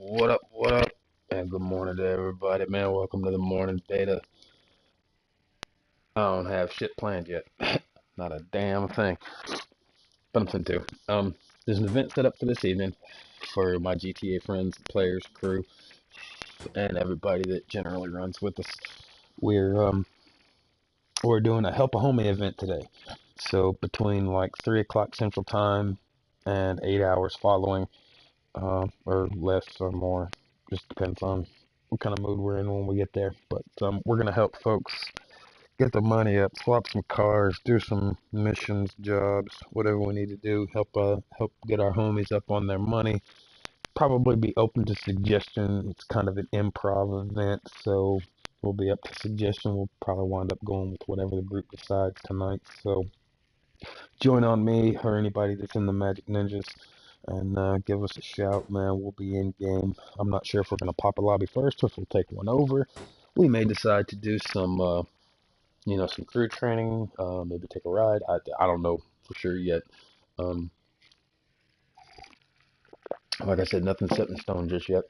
What up, what up? And good morning to everybody, man. Welcome to the morning beta. I don't have shit planned yet. Not a damn thing. But I'm finna to. There's an event set up for this evening for my GTA friends, players, crew, and everybody that generally runs with us. We're doing a help a homie event today. So between like 3 o'clock Central Time and 8 hours following, or less or more, just depends on what kind of mood we're in when we get there. But we're gonna help folks get the money up, swap some cars, do some missions, jobs, whatever we need to do. Help get our homies up on their money. Probably be open to suggestion. It's kind of an improv event, so we'll be up to suggestion. We'll probably wind up going with whatever the group decides tonight. So join on me or anybody that's in the Magic Ninjas and give us a shout, man. We'll be in game. I'm not sure if we're going to pop a lobby first or if we'll take one over. We may decide to do some crew training, maybe take a ride. I don't know for sure yet. Um, like I said, nothing's set in stone just yet.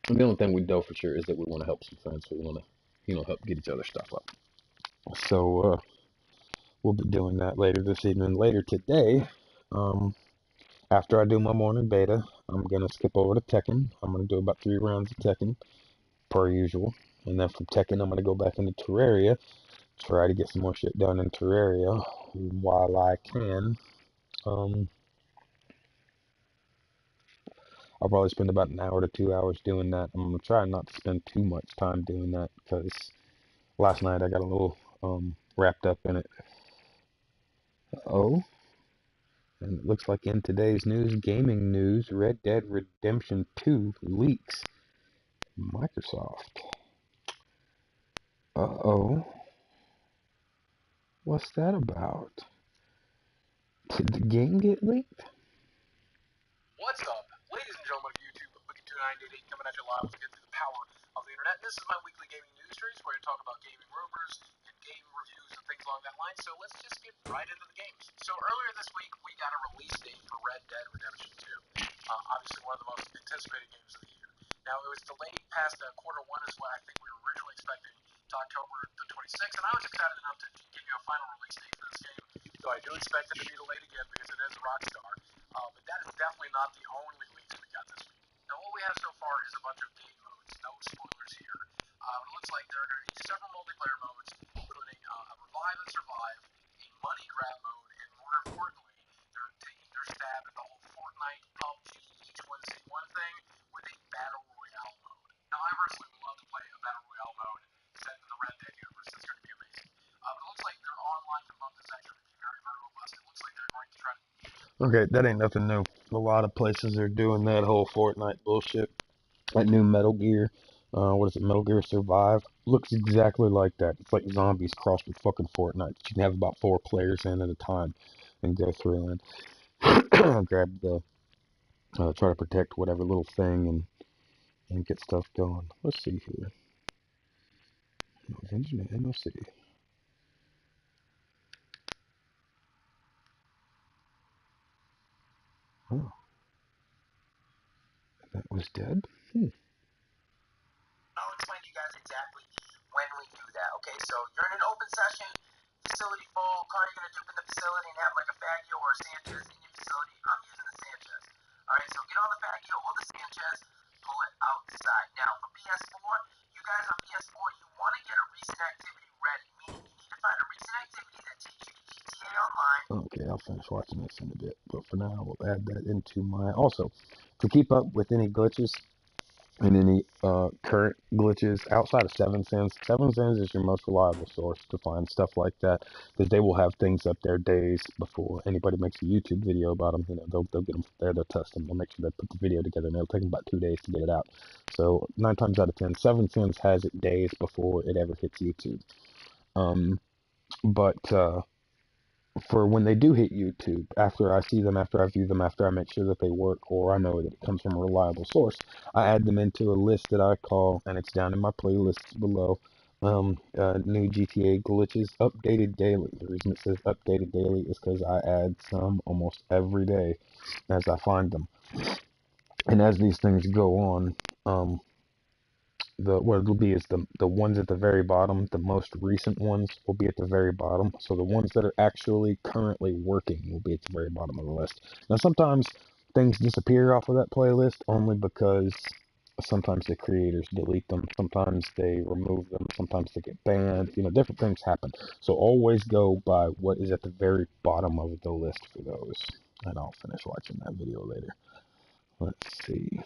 And the only thing we know for sure is that we want to help some friends. We want to, help get each other stuff up. So we'll be doing that later this evening. Later today, um, after I do my morning beta, I'm going to skip over to Tekken. I'm going to do about 3 rounds of Tekken, per usual. And then from Tekken, I'm going to go back into Terraria, try to get some more shit done in Terraria while I can. I'll probably spend about an hour to 2 hours doing that. I'm going to try not to spend too much time doing that because last night I got a little wrapped up in it. Oh, and it looks like in today's news, gaming news, Red Dead Redemption 2 leaks. Microsoft. Uh-oh. What's that about? Did the game get leaked? What's up, ladies and gentlemen of YouTube? Wiki2988 coming at you live to get through the power of the internet. This is my weekly gaming news series where I talk about gaming rumors and game reviews and things along that line. So let's just get right into the games. So earlier this week, we got a release date for Red Dead Redemption 2. Obviously one of the most anticipated games of the year. Now it was delayed past quarter 1 is what I think we were originally expecting to October the 26th, and I was excited enough to give you a final release date for this game. So I do expect it to be delayed again because it is a Rockstar. But that is definitely not the only leaks we got this week. Now, what we have so far is a bunch of game modes. No spoilers here. It looks like there are going to be several multiplayer modes, including a Revive and Survive, a Money Grab mode, and more importantly, they're taking their stab at the whole Fortnite, PUBG, each one see one thing with a Battle Royale mode. Now, I personally would love to play a Battle Royale mode set in the Red Dead universe. That's going to be amazing. It looks like their online component is actually going to be very, very robust. It looks like they're going to try to. Okay, that ain't nothing new. A lot of places are doing that whole Fortnite bullshit. That new Metal Gear, what is it, Metal Gear Survive, looks exactly like that. It's like zombies crossed with fucking Fortnite. You can have about 4 players in at a time and go through and grab the, try to protect whatever little thing and get stuff going. Let's see here. Engineer, let's see. Oh, that was dead? I'll explain to you guys exactly when we do that. Okay, so you're in an open session, facility full, car you're gonna dupe in the facility and have like a Faggio or a Sanchez in your facility. I'm using the Sanchez. Alright, so get on the Faggio or the Sanchez, pull it outside. Now for PS4, you guys on PS4, you want to get a recent activity ready, meaning you need to find a recent activity that takes you to GTA Online. Okay, I'll finish watching this in a bit, but for now, we'll add that into my. Also, to keep up with any glitches and any current glitches outside of Seven Sins. Seven Sins is your most reliable source to find stuff like that, because they will have things up there days before anybody makes a YouTube video about them. They'll get them there, they'll test them, they'll make sure they put the video together, and it'll take them about 2 days to get it out. So 9 times out of 10, Seven Sins has it days before it ever hits YouTube. But for when they do hit YouTube, after I see them, after I view them, after I make sure that they work, or I know that it comes from a reliable source, I add them into a list that I call, and it's down in my playlists below, new GTA glitches updated daily. The reason it says updated daily is because I add some almost every day as I find them. And as these things go on, what it'll be is the ones at the very bottom, the most recent ones will be at the very bottom. So the ones that are actually currently working will be at the very bottom of the list. Now sometimes things disappear off of that playlist only because sometimes the creators delete them, sometimes they remove them, sometimes they get banned. Different things happen. So always go by what is at the very bottom of the list for those. And I'll finish watching that video later. Let's see.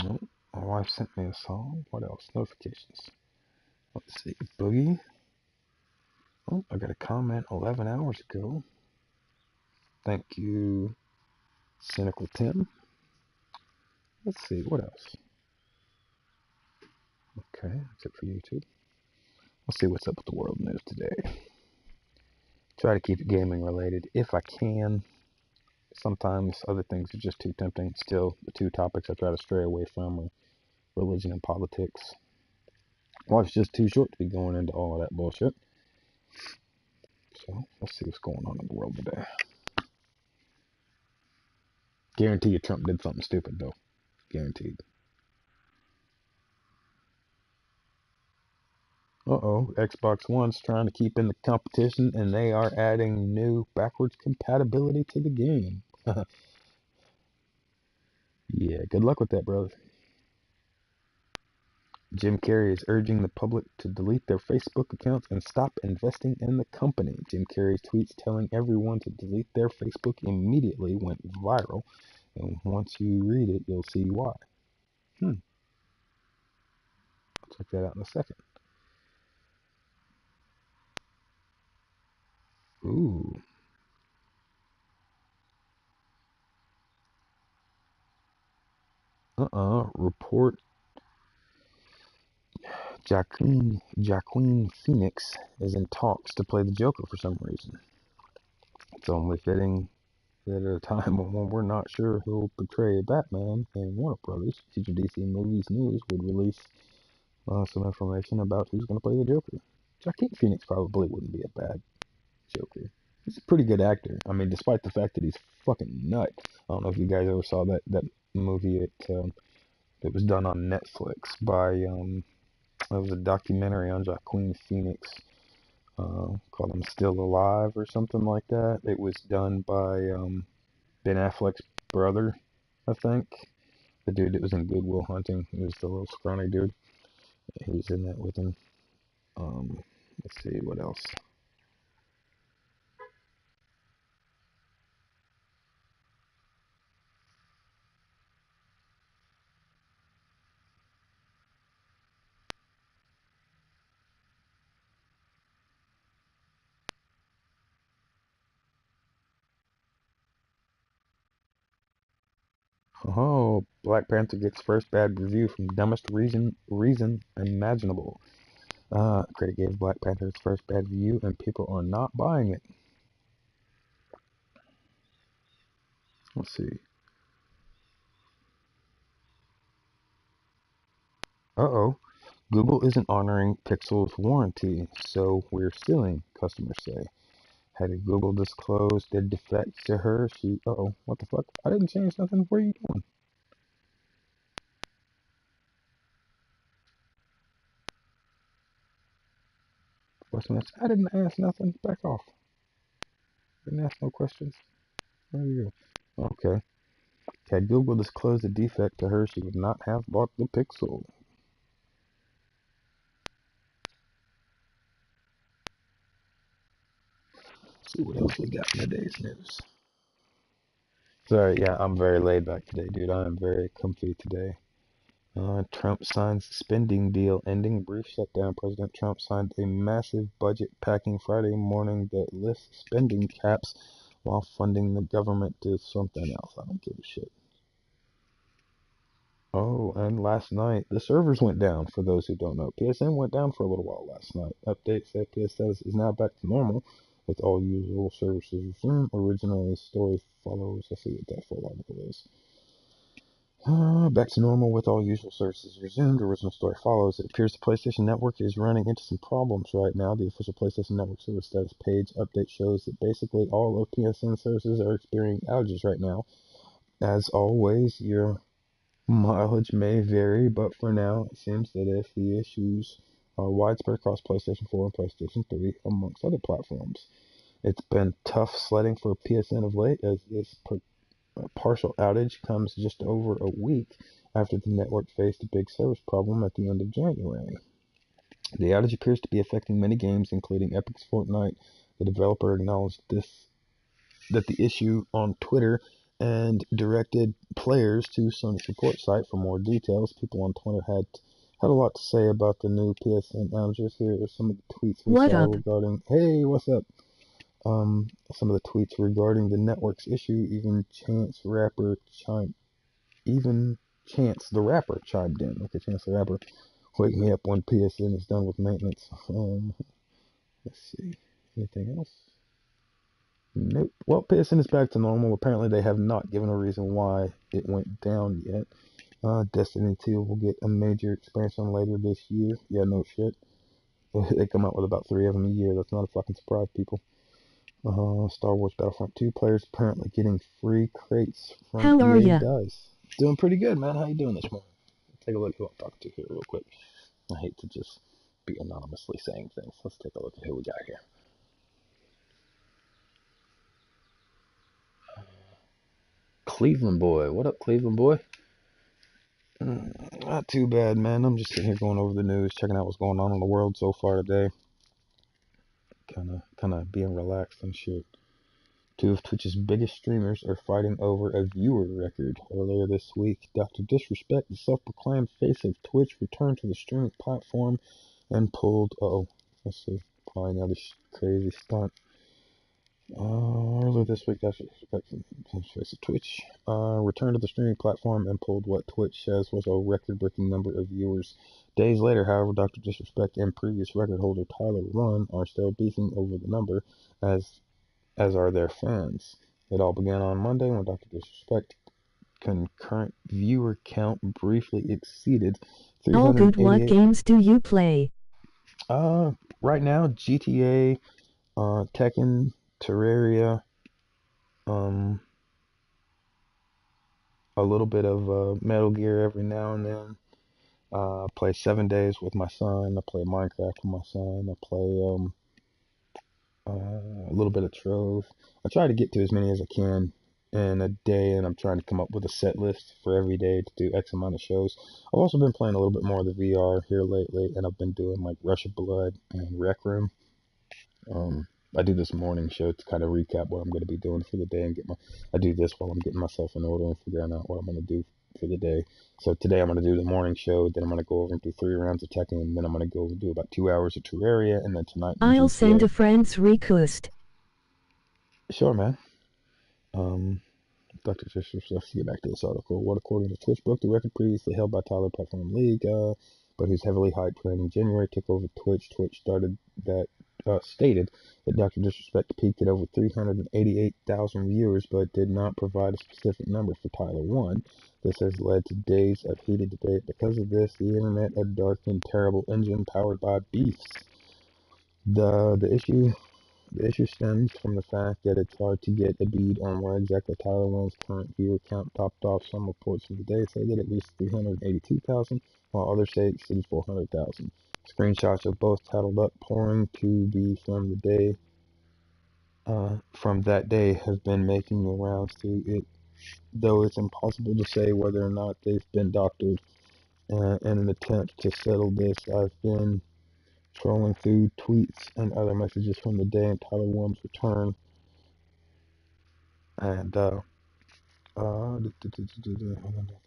Oh, my wife sent me a song. What else? Notifications. Let's see. Boogie. Oh, I got a comment 11 hours ago. Thank you, Cynical Tim. Let's see. What else? Okay, that's it for YouTube. Let's see what's up with the world news today. Try to keep it gaming related if I can. Sometimes other things are just too tempting. Still, the two topics I try to stray away from are religion and politics. Life's just too short to be going into all of that bullshit. So, let's see what's going on in the world today. Guarantee you Trump did something stupid, though. Guaranteed. Uh-oh, Xbox One's trying to keep in the competition, and they are adding new backwards compatibility to the game. Yeah, good luck with that, brother. Jim Carrey is urging the public to delete their Facebook accounts and stop investing in the company. Jim Carrey's tweets telling everyone to delete their Facebook immediately went viral, and once you read it, you'll see why. I'll check that out in a second. Ooh. Report Joaquin Phoenix is in talks to play the Joker for some reason. It's only fitting that at a time when we're not sure who'll portray Batman, and Warner Brothers, future DC Movies News, would release some information about who's going to play the Joker. Joaquin Phoenix probably wouldn't be a bad Joker. He's a pretty good actor. I mean, despite the fact that he's fucking nut. I don't know if you guys ever saw that movie. It was done on Netflix by it was a documentary on Joaquin Phoenix called "I'm Still Alive" or something like that. It was done by Ben Affleck's brother, I think. The dude that was in Good Will Hunting. He was the little scrawny dude. He was in that with him. Let's see what else. Oh, Black Panther gets first bad review from dumbest reason imaginable. Critic gave Black Panther its first bad review, and people are not buying it. Let's see. Uh-oh. Google isn't honoring Pixel's warranty, so we're stealing, customers say. Had Google disclosed the defects to her, uh-oh, what the fuck? I didn't change nothing. What are you doing? I didn't ask nothing. Back off. Didn't ask no questions. There you go. Okay. Had Google disclosed the defect to her, she would not have bought the Pixel. Let's see what else we got in today's news. Sorry, yeah, I'm very laid back today, dude. I am very comfy today. Trump signs spending deal ending brief shutdown. President Trump signed a massive budget packing Friday morning that lifts spending caps while funding the government to something else. I don't give a shit. Oh, and last night, the servers went down, for those who don't know. PSN went down for a little while last night. Update said PSN is now back to normal, with all usual services resumed. Originally, story follows. Let's see what that full article is. Back to normal with all usual services resumed. Original story follows. It appears the PlayStation Network is running into some problems right now. The official PlayStation Network service status page update shows that basically all of PSN services are experiencing outages right now. As always, your mileage may vary, but for now, it seems that if the issues are widespread across PlayStation 4 and PlayStation 3, amongst other platforms, it's been tough sledding for PSN of late, as this partial outage comes just over a week after the network faced a big service problem at the end of January. The outage appears to be affecting many games, including Epic's Fortnite. The developer acknowledged that the issue on Twitter and directed players to Sony's support site for more details. People on Twitter had a lot to say about the new PSN outages. Here are some of the tweets we saw Whatdup? regarding. Hey, what's up? Some of the tweets regarding the network's issue. Even Chance the rapper chimed in. Okay, Chance the rapper, wake me up when PSN is done with maintenance. Let's see. Anything else? Nope. Well, PSN is back to normal. Apparently, they have not given a reason why it went down yet. Destiny 2 will get a major expansion later this year. Yeah, no shit. They come out with about 3 of them a year. That's not a fucking surprise, people. Star Wars Battlefront 2 players apparently getting free crates from How are EA ya? Dice. Doing pretty good, man. How you doing this morning? Take a look at who I'm talking to here real quick. I hate to just be anonymously saying things. Let's take a look at who we got here. Cleveland boy. What up, Cleveland boy? Not too bad, man. I'm just sitting here going over the news, checking out what's going on in the world so far today. Kinda being relaxed and shit. Two of Twitch's biggest streamers are fighting over a viewer record. Earlier this week, Dr. Disrespect, the self-proclaimed face of Twitch, returned to the streaming platform and pulled. Let's see. Probably another crazy stunt. Earlier this week, Dr. Disrespect, face of Twitch, returned to the streaming platform and pulled what Twitch says was a record-breaking number of viewers. Days later, however, Dr. Disrespect and previous record holder Tyler Run are still beefing over the number, as are their fans. It all began on Monday when Dr. Disrespect's concurrent viewer count briefly exceeded All good. What 388. games do you play? Right now, GTA, Tekken, Terraria, a little bit of Metal Gear every now and then. I play 7 Days with my son. I play Minecraft with my son. I play a little bit of Trove. I try to get to as many as I can in a day, and I'm trying to come up with a set list for every day to do X amount of shows. I've also been playing a little bit more of the VR here lately, and I've been doing like Rush of Blood and Rec Room. I do this morning show to kind of recap what I'm going to be doing for the day and I do this while I'm getting myself in order and figuring out what I'm going to do for the day. So today I'm going to do the morning show, then I'm going to go over and do 3 rounds of Tekken, and then I'm going to go and do about 2 hours of Terraria, and then tonight I'll GTA. send a friend's request. Sure, man. Dr. Fisher, let's get back to this article. What, according to Twitch, broke the record previously held by Tyler Platform League, but whose heavily hyped plan in January took over Twitch. Twitch stated that Dr. Disrespect peaked at over 388,000 viewers, but did not provide a specific number for Tyler 1. This has led to days of heated debate. Because of this, the internet, a dark and terrible engine powered by beefs. The issue stems from the fact that it's hard to get a bead on where exactly Tyler 1's current viewer count topped off. Some reports from the day say that it reached 382,000, while others say it exceeded 400,000. Screenshots of both titled up pouring to be from that day have been making the rounds to it, though it's impossible to say whether or not they've been doctored. In an attempt to settle this, I've been trolling through tweets and other messages from the day and Tyler 1's return, and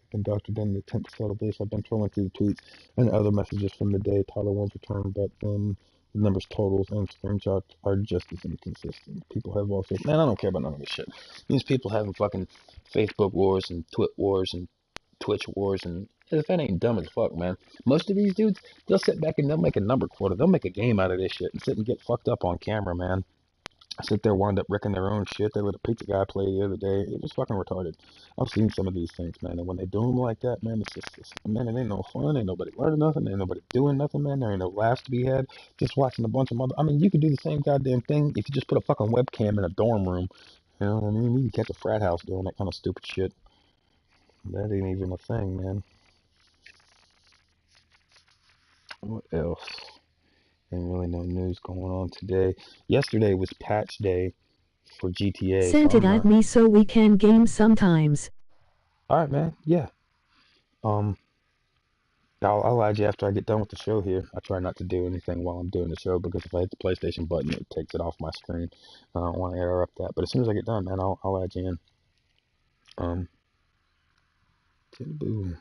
conducted in an attempt to settle this. I've been trolling through the tweets and other messages from the day Tyler won't return, but then the numbers, totals, and screenshots are just as inconsistent. People have also, man, I don't care about none of this shit. These people having fucking Facebook wars and Twit wars and Twitch wars, and if that ain't dumb as fuck, man. Most of these dudes, they'll sit back and they'll make a number quarter. They'll make a game out of this shit and sit and get fucked up on camera, man. Sit there, wind up wrecking their own shit. They let a pizza guy play the other day. It was fucking retarded. I've seen some of these things, man, and when they do them like that, man, it's just man, it ain't no fun. Ain't nobody learning nothing. Ain't nobody doing nothing, man. There ain't no laughs to be had. Just watching a bunch of I mean, you could do the same goddamn thing if you just put a fucking webcam in a dorm room. You know what I mean? You can catch a frat house doing that kind of stupid shit. That ain't even a thing, man. What else? Ain't really no news going on today. Yesterday was patch day for GTA, so Send it I'm at not. me so we can game sometimes. All right, man. Yeah. Um, I'll add you after I get done with the show here. I try not to do anything while I'm doing the show because if I hit the PlayStation button, it takes it off my screen. I don't want to interrupt that. But as soon as I get done, man, I'll add you in. Um, boom.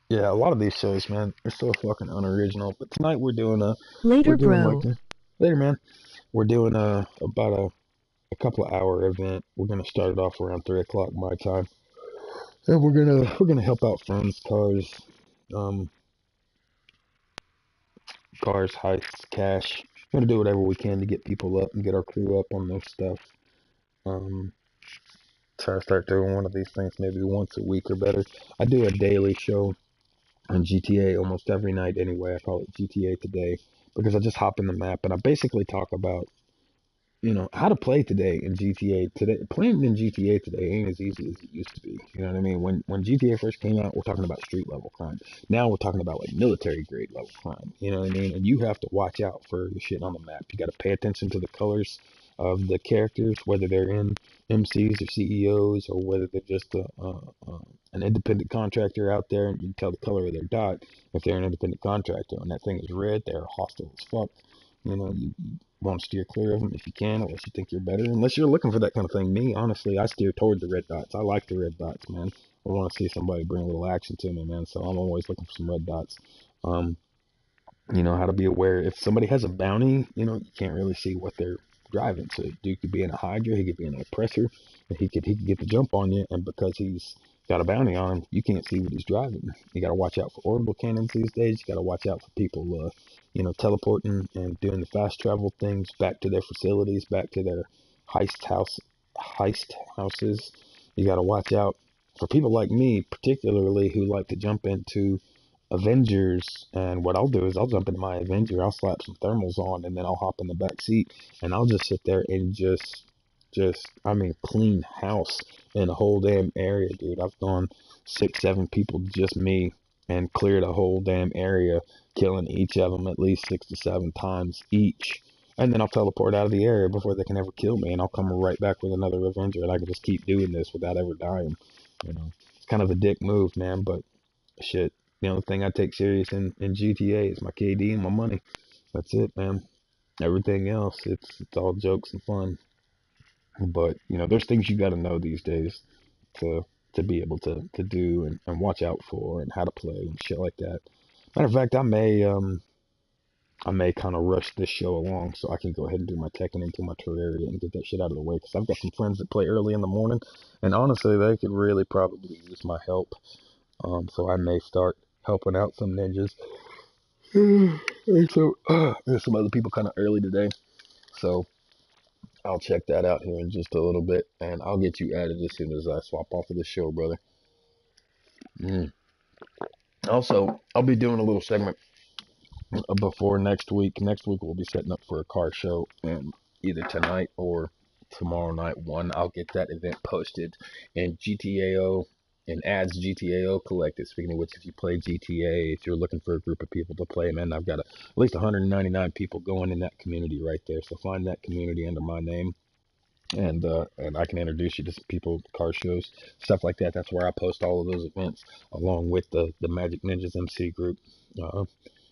Yeah, a lot of these shows, man, they're so fucking unoriginal. But tonight we're doing Later, bro. later, man. We're doing about a couple of hour event. We're gonna start it off around 3 o'clock my time, and we're gonna help out friends, um, cars, heists, cash. We're gonna do whatever we can to get people up and get our crew up on their stuff. Um, Try to start doing one of these things maybe once a week or better. I do a daily show on GTA almost every night anyway. I call it GTA Today because I just hop in the map and I basically talk about how to play today in GTA today. Playing in GTA today ain't as easy as it used to be. You know what I mean? When GTA first came out, we're talking about street level crime. Now we're talking about like military grade level crime. You know what I mean? And you have to watch out for the shit on the map. You got to pay attention to the colors of the characters, whether they're in MCs or CEOs or whether they're just an independent contractor out there. And you can tell the color of their dot if they're an independent contractor. And that thing is red, they're hostile as fuck. You want to steer clear of them if you can, unless you think you're better. Unless you're looking for that kind of thing. Me, honestly, I steer toward the red dots. I like the red dots, man. I want to see somebody bring a little action to me, man. So I'm always looking for some red dots. Um, how to be aware. If somebody has a bounty, you can't really see what they're driving. So dude could be in a Hydra, he could be in an oppressor, and he could get the jump on you. And because he's got a bounty on him, you can't see what he's driving. You got to watch out for orbital cannons these days. You got to watch out for people, teleporting and doing the fast travel things back to their facilities, back to their heist houses. You got to watch out for people like me, particularly who like to jump into Avengers, and what I'll do is I'll jump into my Avenger, I'll slap some thermals on, and then I'll hop in the back seat, and I'll just sit there and I mean, clean house in a whole damn area, dude. I've gone 6, 7 people, just me, and cleared a whole damn area, killing each of them at least 6 to 7 times each. And then I'll teleport out of the area before they can ever kill me, and I'll come right back with another Avenger, and I can just keep doing this without ever dying. It's kind of a dick move, man, but shit. The only thing I take serious in GTA is my KD and my money. That's it, man. Everything else, it's all jokes and fun. But there's things you got to know these days to be able to do and watch out for and how to play and shit like that. Matter of fact, I may kind of rush this show along so I can go ahead and do my Tekken into my Terraria and get that shit out of the way because I've got some friends that play early in the morning, and honestly, they could really probably use my help. So I may start helping out some ninjas. And so there's some other people kind of early today, so I'll check that out here in just a little bit, and I'll get you added as soon as I swap off of the show, brother. Also, I'll be doing a little segment before next week. Next week we'll be setting up for a car show, and either tonight or tomorrow night. I'll get that event posted in GTAO and ads GTAO collected. Speaking of which, if you play GTA, if you're looking for a group of people to play, man, I've got at least 199 people going in that community right there. So find that community under my name, and I can introduce you to some people, car shows, stuff like that. That's where I post all of those events along with the Magic Ninjas MC group.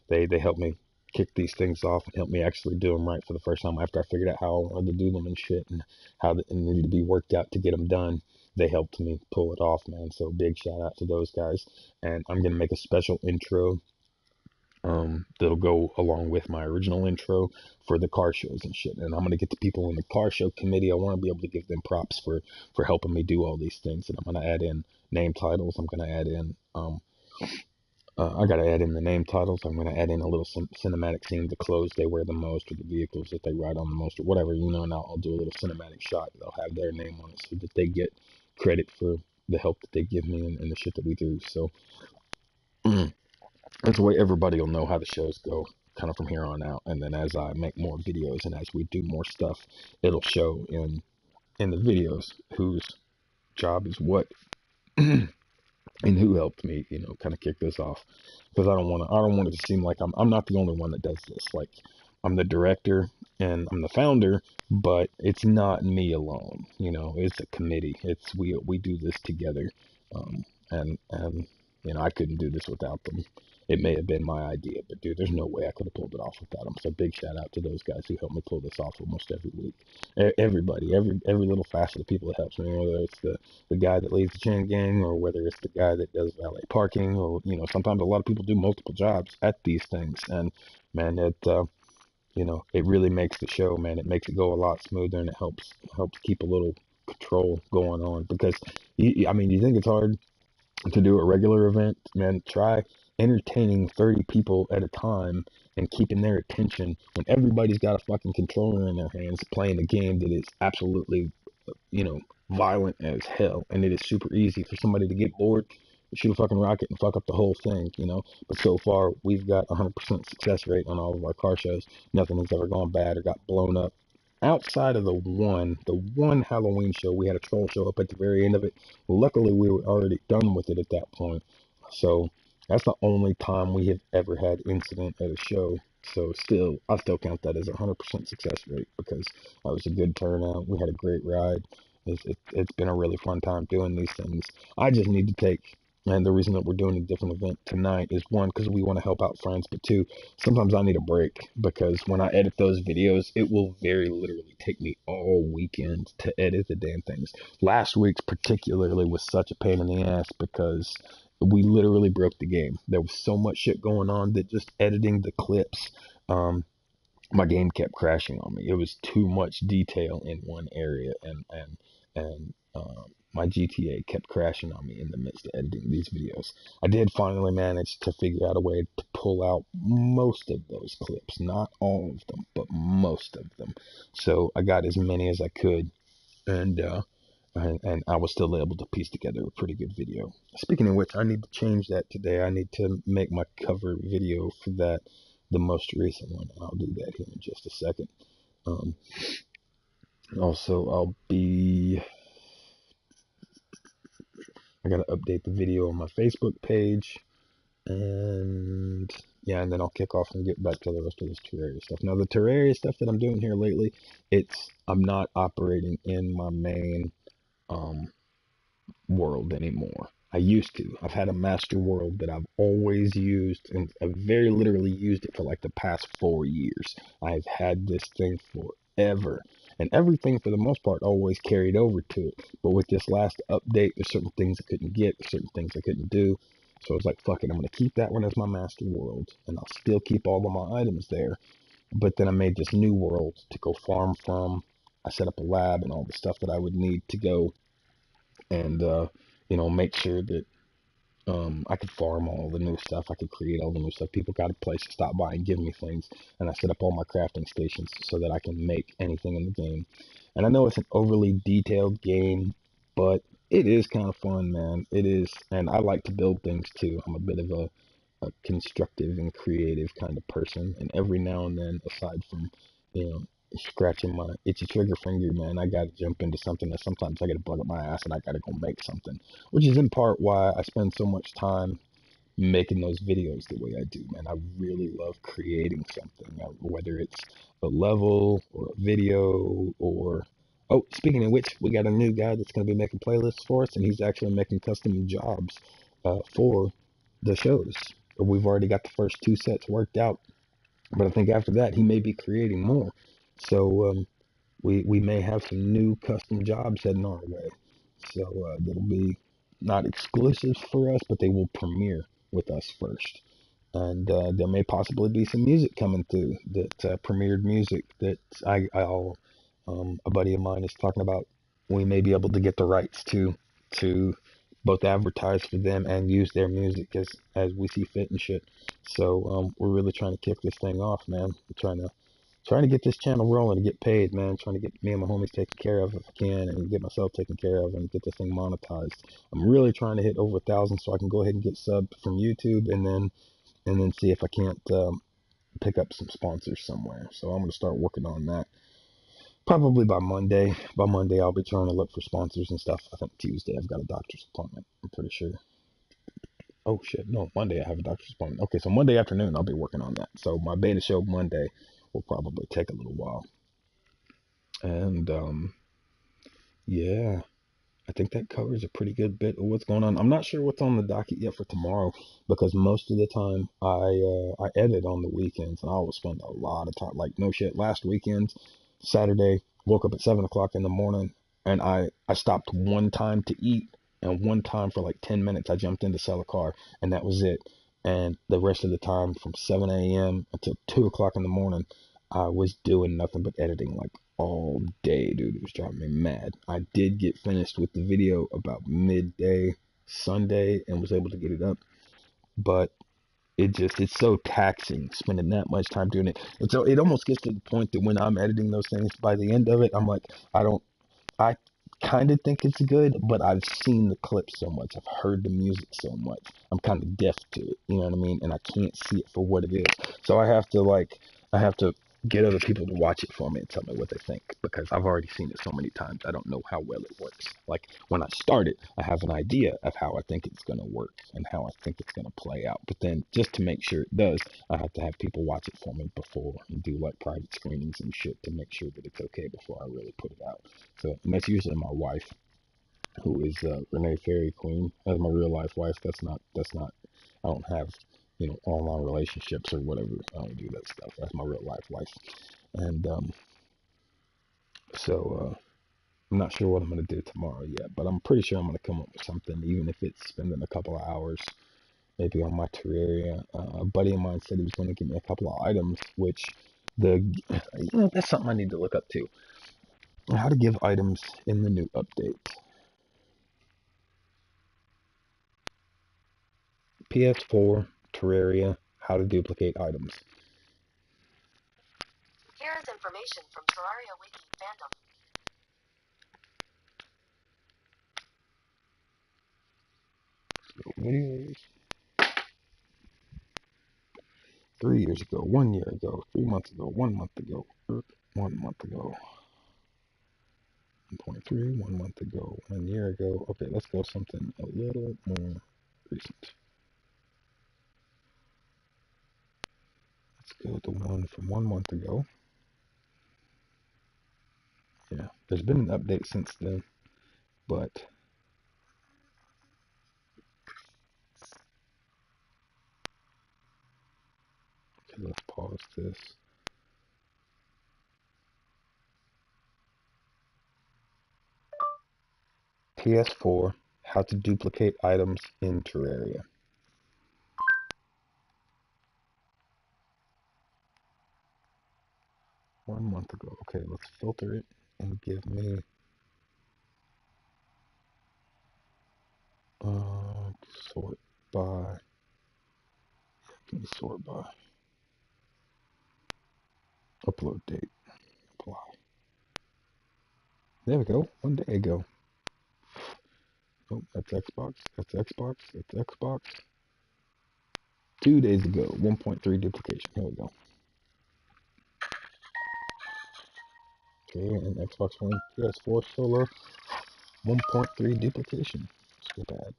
They help me kick these things off and help me actually do them right for the first time after I figured out how I wanted to do them and shit and how they needed to be worked out to get them done. They helped me pull it off, man. So big shout out to those guys. And I'm gonna make a special intro that'll go along with my original intro for the car shows and shit. And I'm gonna get the people in the car show committee. I want to be able to give them props for helping me do all these things. And I'm gonna add in name titles. I'm gonna add in I gotta add in the name titles. I'm gonna add in a little cinematic scene, the clothes they wear the most, or the vehicles that they ride on the most, or whatever, and I'll do a little cinematic shot. They'll have their name on it so that they get credit for the help that they give me and the shit that we do. So that's the way everybody will know how the shows go, kind of from here on out. And then as I make more videos and as we do more stuff, it'll show in in the videos whose job is what and who helped me, kind of kick this off, because I don't want it to seem like I'm not the only one that does this. Like, I'm the director and I'm the founder, but it's not me alone. It's a committee. We do this together, and I couldn't do this without them. It may have been my idea, but dude, there's no way I could have pulled it off without them. So big shout out to those guys who help me pull this off almost every week. Everybody, every little facet of people that helps me, whether it's the guy that leads the chain gang, or whether it's the guy that does valet parking, or sometimes a lot of people do multiple jobs at these things, and man, it really makes the show, man. It makes it go a lot smoother, and it helps keep a little control going on, because you think it's hard to do a regular event, man. Try entertaining 30 people at a time and keeping their attention when everybody's got a fucking controller in their hands playing a game that is absolutely, you know, violent as hell, and it is super easy for somebody to get bored, shoot a fucking rocket, and fuck up the whole thing. But so far, we've got 100% success rate on all of our car shows. Nothing has ever gone bad or got blown up. Outside of the one Halloween show, we had a troll show up at the very end of it. Luckily, we were already done with it at that point. So that's the only time we have ever had incident at a show. So I still count that as a 100% success rate, because that was a good turnout. We had a great ride. It's been a really fun time doing these things. I just need to take, and the reason that we're doing a different event tonight is, one, because we want to help out friends, but two, sometimes I need a break, because when I edit those videos, it will very literally take me all weekend to edit the damn things. Last week's particularly was such a pain in the ass, because we literally broke the game. There was so much shit going on that just editing the clips, my game kept crashing on me. It was too much detail in one area, and my GTA kept crashing on me in the midst of editing these videos. I did finally manage to figure out a way to pull out most of those clips, not all of them, but most of them. So I got as many as I could, and I was still able to piece together a pretty good video. Speaking of which, I need to change that today. I need to make my cover video for that the most recent one. I'll do that here in just a second. Also, I gotta update the video on my Facebook page, and yeah, and then I'll kick off and get back to the rest of this Terraria stuff. Now, the Terraria stuff that I'm doing here lately, I'm not operating in my main world anymore. I used to. I've had a master world that I've always used, and I've very literally used it for like the past 4 years. I've had this thing forever, and everything for the most part always carried over to it. But with this last update, there's certain things I couldn't get, there's certain things I couldn't do. So I was like, fuck it, I'm gonna keep that one as my master world, and I'll still keep all of my items there. But then I made this new world to go farm from. I set up a lab and all the stuff that I would need to go and make sure that I could farm all the new stuff. I could create all the new stuff. People got a place to stop by and give me things. And I set up all my crafting stations so that I can make anything in the game. And I know it's an overly detailed game, but it is kind of fun, man. It is. And I like to build things too. I'm a bit of a constructive and creative kind of person. And every now and then, aside from, scratching my itchy trigger finger, man, I gotta jump into something that sometimes I gotta bug up my ass and I gotta go make something, which is in part why I spend so much time making those videos the way I do, man. I really love creating something, whether it's a level or a video or, oh, speaking of which, we got a new guy that's going to be making playlists for us, and he's actually making custom jobs for the shows. We've already got the first 2 sets worked out, but I think after that he may be creating more. So we may have some new custom jobs heading our way. So that'll be not exclusive for us, but they will premiere with us first. And there may possibly be some music coming through, that premiered music that I'll a buddy of mine is talking about. We may be able to get the rights to both advertise for them and use their music as we see fit and shit. So we're really trying to kick this thing off, man. We're trying to get this channel rolling and get paid, man. Trying to get me and my homies taken care of if I can, and get myself taken care of and get this thing monetized. I'm really trying to hit over 1,000 so I can go ahead and get subbed from YouTube, and then see if I can't pick up some sponsors somewhere. So I'm going to start working on that. Probably by Monday. By Monday, I'll be trying to look for sponsors and stuff. I think Tuesday I've got a doctor's appointment. I'm pretty sure. Oh shit, no, Monday I have a doctor's appointment. Okay, so Monday afternoon I'll be working on that. So my beta show Monday will probably take a little while. And yeah, I think that covers a pretty good bit of what's going on. I'm not sure what's on the docket yet for tomorrow because most of the time I edit on the weekends and I always spend a lot of time. Like no shit, last weekend, Saturday, woke up at 7 o'clock in the morning and I stopped one time to eat and one time for like 10 minutes I jumped in to sell a car and that was it. And the rest of the time from 7 a.m. until 2 o'clock in the morning, I was doing nothing but editing like all day, dude. It was driving me mad. I did get finished with the video about midday Sunday and was able to get it up, but it's so taxing spending that much time doing it. And so it almost gets to the point that when I'm editing those things, by the end of it, I'm like, I kind of think it's good, but I've seen the clip so much. I've heard the music so much. I'm kind of deaf to it, you know what I mean? And I can't see it for what it is. So I have to get other people to watch it for me and tell me what they think because I've already seen it so many times. I don't know how well it works. Like when I start it, I have an idea of how I think it's going to work and how I think it's going to play out. But then just to make sure it does, I have to have people watch it for me before and do like private screenings and shit to make sure that it's okay before I really put it out. So and that's usually my wife, who is Renee Fairy Queen. That's my real life wife. That's not. I don't have online relationships or whatever. I don't do that stuff. That's my real life wife. And so I'm not sure what I'm gonna do tomorrow yet, but I'm pretty sure I'm gonna come up with something, even if it's spending a couple of hours maybe on my Terraria. A buddy of mine said he was going to give me a couple of items, which that's something I need to look up too. How to give items in the new update. PS4, Terraria, how to duplicate items. Here is information from Terraria Wiki fandom. Videos. 3 years ago, 1 year ago, 3 months ago, 1 month ago, 1 month ago, 1.3, 1 month ago, 1 year ago. Okay, let's go something a little more recent. Let's go to one from 1 month ago. Yeah, there's been an update since then, but okay, let's pause this. PS4, how to duplicate items in Terraria. One month ago. Okay, let's filter it and give me sort by. Give me sort by. Upload date. Apply. There we go. 1 day ago. Oh, that's Xbox. That's Xbox. That's Xbox. 2 days ago. 1.3 duplication. Here we go. Okay, and Xbox One, PS4 solo. 1.3 duplication. So bad.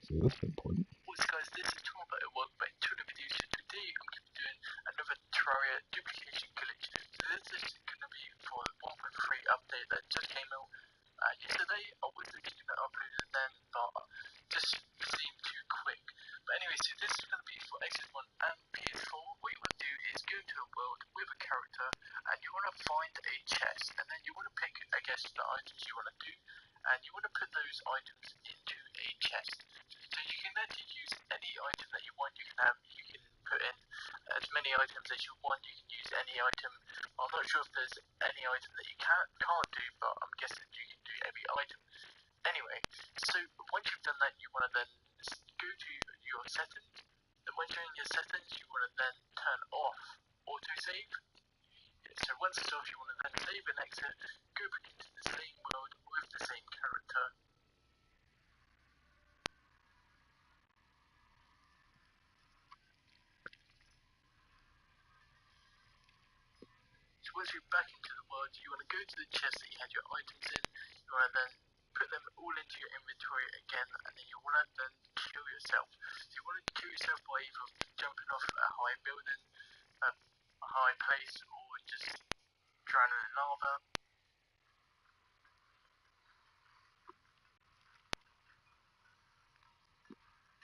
So this is important. What's guys, this is Tom at Welcome back to the video. So today I'm going to be doing another Terraria duplication glitch. So this is going to be for the 1.3 update that just came out yesterday. I was actually going to upload it then, but just seemed too quick. But anyway, so this is going to be for Xbox One and PS4. What you want to do is go into a world with a character and you want to find a chest, and then you want to pick, I guess, the items you want to do, and you want to put those items into a chest. So you can actually use any item that you want. You can put in as many items as you want. You can use any item. I'm not sure if there's any item that you can't do, but I'm guessing you can do every item. Anyway, so once you've done that, you want to then go to your settings. And once you're in your settings, you want to then turn off autosave. So once it's off, you want to then save and exit, go back into the same world with the same character. So once you're back into the world, you want to go to the chest that you had your items in. You want to then put them all into your inventory again, and then you want to then kill yourself. So you want to kill yourself by either jumping off a high building, a high place, or just drowning in lava.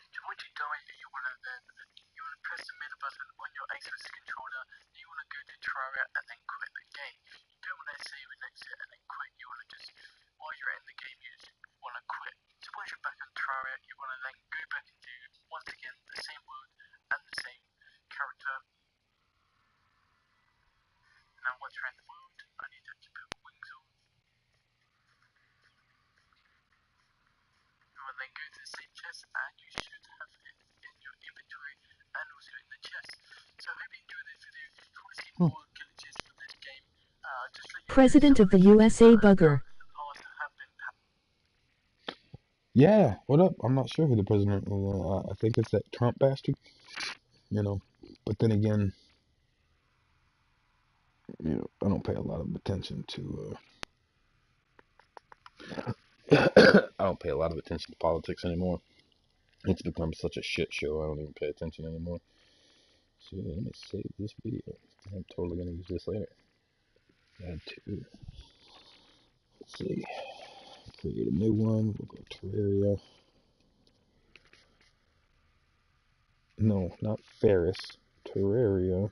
So once you die, you want to press the middle button on your Xbox controller. Then you want to go to Terraria and then quit the game. You don't want to save and exit and then quit. You want to just, while you're in the game, you just want to quit. So once you're back on Terraria, you want to then go back and do once again the same world and the same character. Now once you're in the world, I need to put wings on. You will then go to the same chest, and you should have it in your inventory and also in the chest. So I hope you enjoyed this video. If you want to see more glitches for this game, just let you President of the USA Bugger. Yeah, what up? I'm not sure who the president is. I think it's that Trump bastard, you know. But then again, I don't pay a lot of attention to. I don't pay a lot of attention to politics anymore. It's become such a shit show. I don't even pay attention anymore. So let me save this video. I'm totally gonna use this later. Add to. Let's see. Create a new one. We'll go Terraria. No, not Ferris. Terraria.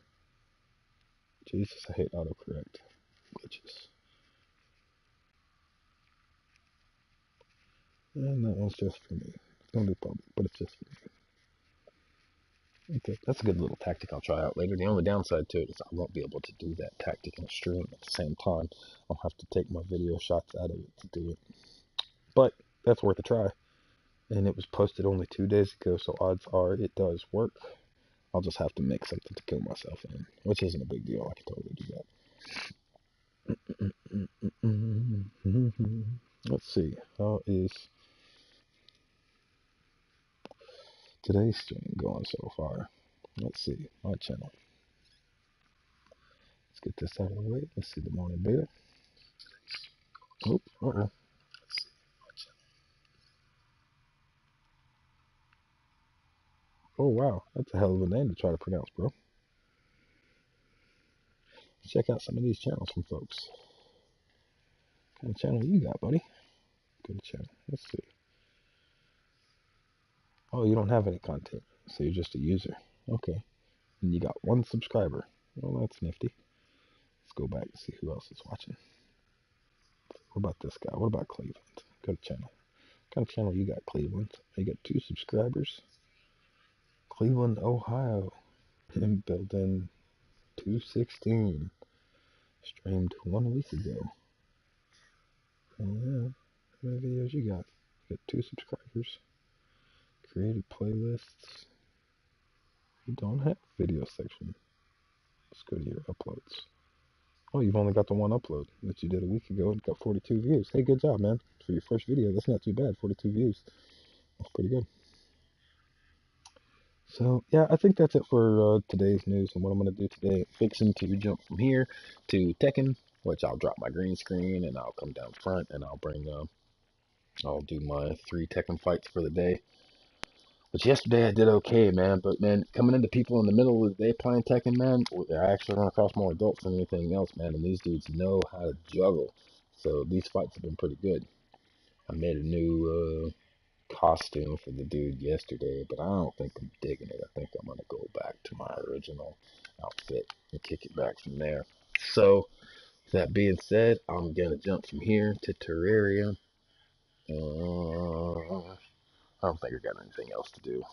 Jesus, I hate autocorrect glitches. And that one's just for me. It's gonna be public, but it's just for me. Okay, that's a good little tactic I'll try out later. The only downside to it is I won't be able to do that tactic in a stream at the same time. I'll have to take my video shots out of it to do it. But that's worth a try. And it was posted only 2 days ago, so odds are it does work. I'll just have to make something to kill myself in, which isn't a big deal. I can totally do that. Let's see. How is today's stream going so far? Let's see. My channel. Let's get this out of the way. Let's see the morning beta. Oops. Uh-oh. Oh, wow. That's a hell of a name to try to pronounce, bro. Let's check out some of these channels from folks. What kind of channel you got, buddy? Good channel. Let's see. Oh, you don't have any content, so you're just a user. Okay. And you got 1 subscriber. Well, that's nifty. Let's go back and see who else is watching. What about this guy? What about Cleveland? Good channel. What kind of channel you got, Cleveland? You got 2 subscribers. Cleveland, Ohio. And building 216. Streamed 1 week ago. Yeah. How many videos you got? You got 2 subscribers. Created playlists. You don't have video section. Let's go to your uploads. Oh, you've only got the 1 upload that you did a week ago and got 42 views. Hey, good job, man. For your first video, that's not too bad. 42 views. That's pretty good. So, yeah, I think that's it for today's news and what I'm going to do today. Fixing to jump from here to Tekken, which I'll drop my green screen and I'll come down front and I'll bring, I'll do my 3 Tekken fights for the day. Which yesterday I did okay, man. But, man, coming into people in the middle of the day playing Tekken, man, I actually run across more adults than anything else, man. And these dudes know how to juggle. So these fights have been pretty good. I made a new costume for the dude yesterday, but I don't think I'm digging it. I think I'm going to go back to my original outfit and kick it back from there. So, that being said, I'm going to jump from here to Terraria. I don't think I got anything else to do.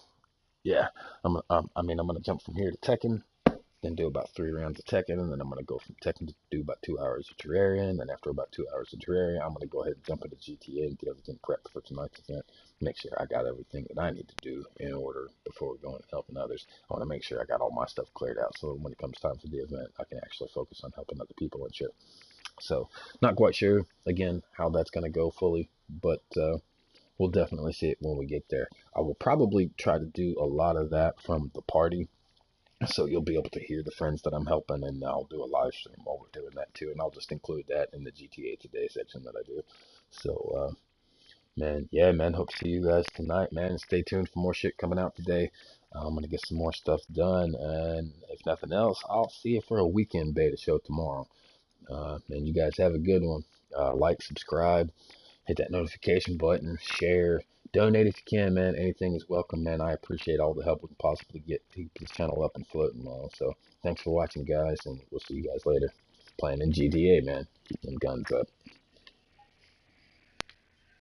Yeah, I'm gonna jump from here to Tekken, then do about 3 rounds of Tekken, and then I'm gonna go from Tekken to do about 2 hours of Terraria, and then after about 2 hours of Terraria, I'm gonna go ahead and jump into GTA and get everything prepped for tonight's event. Make sure I got everything that I need to do in order before going and helping others. I want to make sure I got all my stuff cleared out, so when it comes time for the event, I can actually focus on helping other people and shit. So, not quite sure again how that's gonna go fully, but we'll definitely see it when we get there. I will probably try to do a lot of that from the party So you'll be able to hear the friends that I'm helping, and I'll do a live stream while we're doing that too, and I'll just include that in the GTA Today section that I do. So, man, yeah, man, hope to see you guys tonight, man. And stay tuned for more shit coming out today. I'm gonna get some more stuff done, and if nothing else, I'll see you for a weekend beta show tomorrow. And you guys have a good one. Like, subscribe, hit that notification button, share, donate if you can, man. Anything is welcome, man. I appreciate all the help we can possibly get to keep this channel up and floating, man. So thanks for watching, guys, and we'll see you guys later. Playing in GTA, man. Keep them guns up.